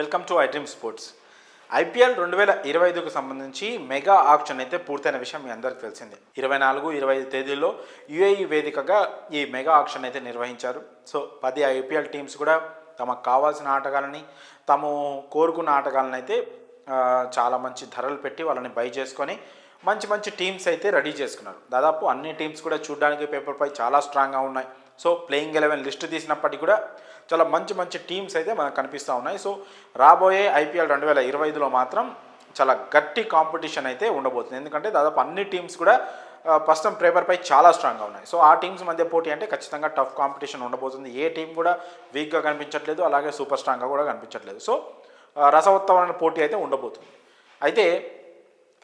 Welcome to I dream sports. IPL 2025కు సంబంధించి mega auction అయితే పూర్తయిన విషయం మీ అందరికీ తెలిసిందే. 24-25 తేదీల్లో యుఏఈ వేదికగా ఈ మెగా ఆక్షన్ అయితే నిర్వహించారు. సో 10 ఐపీఎల్ టీమ్స్ కూడా తమకు కావాల్సిన ఆటగాళ్ళని, తాము కోరుకున్న ఆటగాళ్ళని అయితే చాలా మంచి ధరలు పెట్టి వాళ్ళని బై చేసుకొని మంచి మంచి టీమ్స్ అయితే రెడీ చేసుకున్నారు. దాదాపు అన్ని టీమ్స్ కూడా చూడడానికి పేపర్పై చాలా స్ట్రాంగ్గా ఉన్నాయి. సో ప్లేయింగ్ 11 లిస్టు తీసినప్పటికీ కూడా చాలా మంచి మంచి టీమ్స్ అయితే మనకు కనిపిస్తూ ఉన్నాయి. సో రాబోయే ఐపీఎల్ 2025లో మాత్రం చాలా గట్టి కాంపిటీషన్ అయితే ఉండబోతుంది. ఎందుకంటే దాదాపు అన్ని టీమ్స్ కూడా ప్రస్తుతం పేపర్పై చాలా స్ట్రాంగ్గా ఉన్నాయి. సో ఆ టీమ్స్ మధ్య పోటీ అంటే ఖచ్చితంగా టఫ్ కాంపిటీషన్ ఉండబోతుంది. ఏ టీం కూడా వీక్గా కనిపించట్లేదు, అలాగే సూపర్ స్ట్రాంగ్గా కూడా కనిపించట్లేదు. సో రసవత్తమైన పోటీ అయితే ఉండబోతుంది. అయితే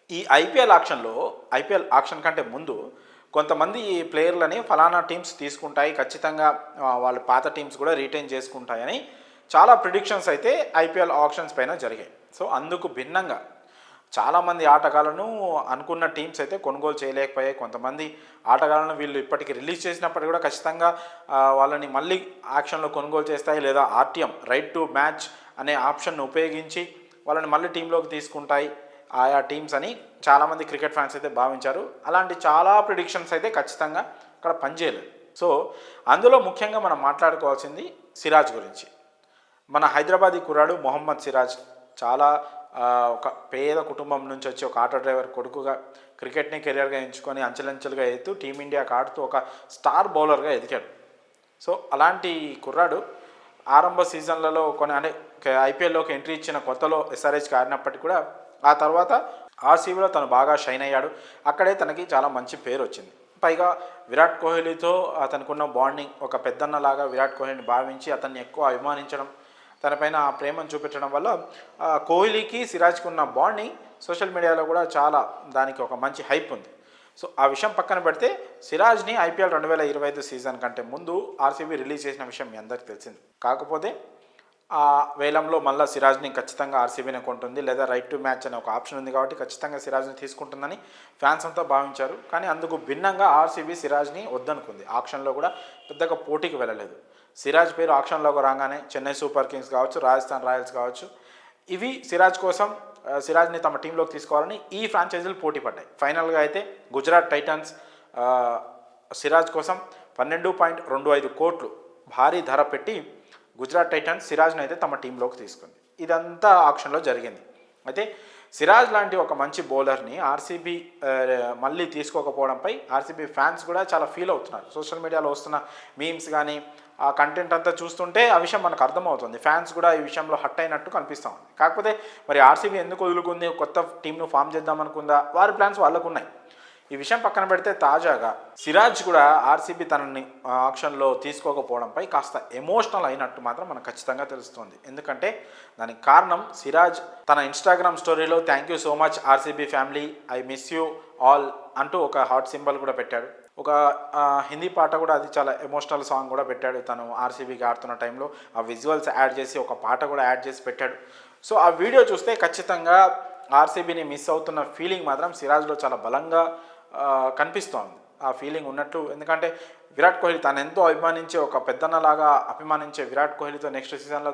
ఈ ఐపీఎల్ ఆక్షన్ కంటే ముందు కొంతమంది ఈ ప్లేయర్లని ఫలానా టీమ్స్ తీసుకుంటాయి, ఖచ్చితంగా వాళ్ళ పాత టీమ్స్ కూడా రిటైన్ చేసుకుంటాయని చాలా ప్రిడిక్షన్స్ అయితే ఐపీఎల్ ఆక్షన్స్ పైన జరిగాయి. సో అందుకు భిన్నంగా చాలామంది ఆటగాళ్ళను అనుకున్న టీమ్స్ అయితే కొనుగోలు చేయలేకపోయాయి. కొంతమంది ఆటగాళ్ళను వీళ్ళు ఇప్పటికీ రిలీజ్ చేసినప్పటికీ కూడా ఖచ్చితంగా వాళ్ళని మళ్ళీ ఆక్షన్లో కొనుగోలు చేస్తాయి, లేదా ఆర్టీఎం రైట్ టు మ్యాచ్ అనే ఆప్షన్ను ఉపయోగించి వాళ్ళని మళ్ళీ టీంలోకి తీసుకుంటాయి ఆయా టీమ్స్ అని చాలామంది క్రికెట్ ఫ్యాన్స్ అయితే భావించారు. అలాంటి చాలా ప్రిడిక్షన్స్ అయితే ఖచ్చితంగా అక్కడ పనిచేయలేదు. సో అందులో ముఖ్యంగా మనం మాట్లాడుకోవాల్సింది సిరాజ్ గురించి. మన హైదరాబాదీ కుర్రాడు మొహమ్మద్ సిరాజ్ చాలా ఒక పేద కుటుంబం నుంచి వచ్చి ఒక ఆటో డ్రైవర్ కొడుకుగా క్రికెట్ని కెరియర్గా ఎంచుకొని అంచెలంచెలుగా ఎదుగుతూ టీమిండియాకి ఆడుతూ ఒక స్టార్ బౌలర్గా ఎదిగాడు. సో అలాంటి కుర్రాడు ఆరంభ సీజన్లలో అంటే ఐపీఎల్లోకి ఎంట్రీ ఇచ్చిన కొత్తలో ఎస్ఆర్హెచ్కి ఆడినప్పటికీ కూడా ఆ తర్వాత ఆర్సీబీలో తను బాగా షైన్ అయ్యాడు. అక్కడే తనకి చాలా మంచి పేరు వచ్చింది. పైగా విరాట్ కోహ్లీతో అతనుకున్న బాండింగ్, ఒక పెద్దన్నలాగా విరాట్ కోహ్లీని భావించి అతన్ని ఎక్కువ అభిమానించడం, తనపైన ఆ ప్రేమను చూపించడం వల్ల కోహ్లీకి సిరాజ్కి ఉన్న బాండింగ్ సోషల్ మీడియాలో కూడా చాలా దానికి ఒక మంచి హైప్ ఉంది. సో ఆ విషయం పక్కన పెడితే సిరాజ్ని ఐపీఎల్ 2025 సీజన్ కంటే ముందు ఆర్సీబీ రిలీజ్ చేసిన విషయం మీ అందరికీ తెలిసింది. కాకపోతే ఆ వేలంలో మళ్ళీ సిరాజ్ని ఖచ్చితంగా ఆర్సీబీనే కొంటుంది, లేదా రైట్ టు మ్యాచ్ అనే ఒక ఆప్షన్ ఉంది కాబట్టి ఖచ్చితంగా సిరాజ్ని తీసుకుంటుందని ఫ్యాన్స్ అంతా భావించారు. కానీ అందుకు భిన్నంగా ఆర్సీబీ సిరాజ్ని వద్దనుకుంది. ఆక్షన్లో కూడా పెద్దగా పోటీకి వెళ్ళలేదు. సిరాజ్ పేరు ఆక్షన్లోకి రాగానే చెన్నై సూపర్ కింగ్స్ కావచ్చు, రాజస్థాన్ రాయల్స్ కావచ్చు, ఇవి సిరాజ్ కోసం సిరాజ్ని తమ టీంలోకి తీసుకోవాలని ఈ ఫ్రాంచైజీలు పోటీ పడ్డాయి. ఫైనల్గా అయితే గుజరాత్ టైటన్స్ సిరాజ్ కోసం 12.25 కోట్లు భారీ ధర పెట్టి గుజరాత్ టైటన్స్ సిరాజ్ని అయితే తమ టీంలోకి తీసుకుంది. ఇదంతా ఆక్షన్లో జరిగింది. అయితే సిరాజ్ లాంటి ఒక మంచి బౌలర్ని ఆర్సీబీ మళ్ళీ తీసుకోకపోవడంపై ఆర్సీబీ ఫ్యాన్స్ కూడా చాలా ఫీల్ అవుతున్నారు. సోషల్ మీడియాలో వస్తున్న మీమ్స్ కానీ ఆ కంటెంట్ అంతా చూస్తుంటే ఆ విషయం మనకు అర్థమవుతుంది. ఫ్యాన్స్ కూడా ఈ విషయంలో హట్ అయినట్టు కనిపిస్తూ ఉంది. కాకపోతే మరి ఆర్సీబీ ఎందుకు వదులుకుంది, కొత్త టీంను ఫామ్ చేద్దామనుకుందా, వారి ప్లాన్స్ వాళ్ళకు ఉన్నాయి. ఈ విషయం పక్కన పెడితే తాజాగా సిరాజ్ కూడా ఆర్సీబీ తనని ఆక్షన్లో తీసుకోకపోవడంపై కాస్త ఎమోషనల్ అయినట్టు మాత్రం మనకు ఖచ్చితంగా తెలుస్తుంది. ఎందుకంటే దానికి కారణం సిరాజ్ తన ఇన్స్టాగ్రామ్ స్టోరీలో thank you so much RCB family, I miss you all అంటూ ఒక హార్ట్ సింబల్ కూడా పెట్టాడు. ఒక హిందీ పాట కూడా, అది చాలా ఎమోషనల్ సాంగ్ కూడా పెట్టాడు. తను ఆర్సీబీకి ఆడుతున్న టైంలో ఆ విజువల్స్ యాడ్ చేసి ఒక పాట కూడా యాడ్ చేసి పెట్టాడు. సో ఆ వీడియో చూస్తే ఖచ్చితంగా ఆర్సీబీని మిస్ అవుతున్న ఫీలింగ్ మాత్రం సిరాజ్లో చాలా బలంగా కనిపిస్తోంది. ఆ ఫీలింగ్ ఉన్నట్టు, ఎందుకంటే విరాట్ కోహ్లీ తను ఎంతో అభిమానించే, ఒక పెద్దన్నలాగా అభిమానించే విరాట్ కోహ్లీతో నెక్స్ట్ సీజన్లో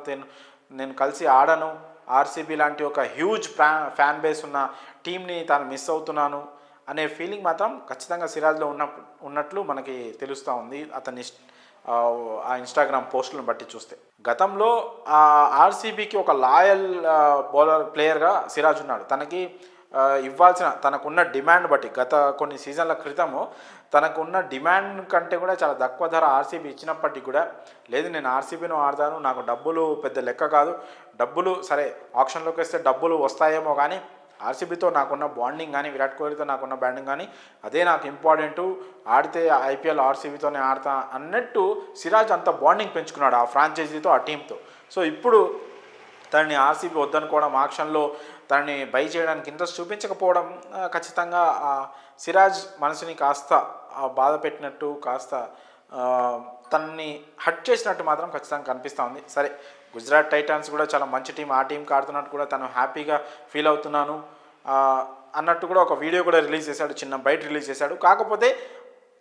నేను కలిసి ఆడను, ఆర్సీబీ లాంటి ఒక హ్యూజ్ ఫ్యాన్ బేస్ ఉన్న టీంని తాను మిస్ అవుతున్నాను అనే ఫీలింగ్ మాత్రం ఖచ్చితంగా సిరాజ్లో ఉన్నట్లు మనకి తెలుస్తూ ఉంది. అతని ఆ ఇన్స్టాగ్రామ్ పోస్టులను బట్టి చూస్తే గతంలో ఆర్సీబీకి ఒక లాయల్ బౌలర్ ప్లేయర్గా సిరాజ్ ఉన్నాడు. తనకి ఇవ్వాల్సిన తనకున్న డిమాండ్ బట్టి గత కొన్ని సీజన్ల క్రితము తనకున్న డిమాండ్ కంటే కూడా చాలా తక్కువ ధర ఆర్సీబీ ఇచ్చినప్పటికీ కూడా లేదు, నేను ఆర్సీబీను ఆడతాను, నాకు డబ్బులు పెద్ద లెక్క కాదు, డబ్బులు సరే ఆప్షన్లోకి వస్తే డబ్బులు వస్తాయేమో కానీ ఆర్సీబీతో నాకున్న బాండింగ్ కానీ విరాట్ కోహ్లీతో నాకున్న బాండింగ్ కానీ అదే నాకు ఇంపార్టెంటు, ఆడితే ఐపీఎల్ ఆర్సీబీతోనే ఆడతా అన్నట్టు సిరాజ్ అంత బాండింగ్ పెంచుకున్నాడు ఆ ఫ్రాంచైజీతో, ఆ టీంతో. సో ఇప్పుడు తనని ఆర్సీబీ వద్దనుకోవడం, ఆక్షన్లో తనని బై చేయడానికి ఇంట్రెస్ట్ చూపించకపోవడం ఖచ్చితంగా సిరాజ్ మనసుని కాస్త బాధ పెట్టినట్టు, కాస్త తనని హట్ చేసినట్టు మాత్రం ఖచ్చితంగా కనిపిస్తూ ఉంది. సరే, గుజరాత్ టైటన్స్ కూడా చాలా మంచి టీం, ఆ టీంకి ఆడుతున్నట్టు కూడా తను హ్యాపీగా ఫీల్ అవుతున్నాను అన్నట్టు కూడా ఒక వీడియో కూడా రిలీజ్ చేశాడు, చిన్న బయట రిలీజ్ చేశాడు. కాకపోతే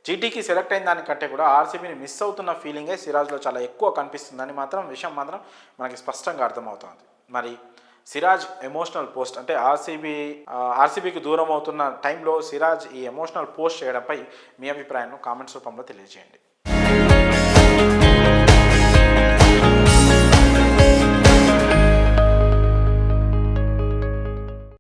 జీటీకి సెలెక్ట్ అయిన దానికంటే కూడా ఆర్సీబీని మిస్ అవుతున్న ఫీలింగే సిరాజ్లో చాలా ఎక్కువ కనిపిస్తుందని మాత్రం విషయం మాత్రం మనకి స్పష్టంగా అర్థమవుతుంది. మరి సిరాజ్ ఎమోషనల్ పోస్ట్ అంటే ఆర్సీబీకి దూరం అవుతున్న టైంలో సిరాజ్ ఈ ఎమోషనల్ పోస్ట్ చేయడంపై మీ అభిప్రాయాన్ని కామెంట్స్ రూపంలో తెలియజేయండి.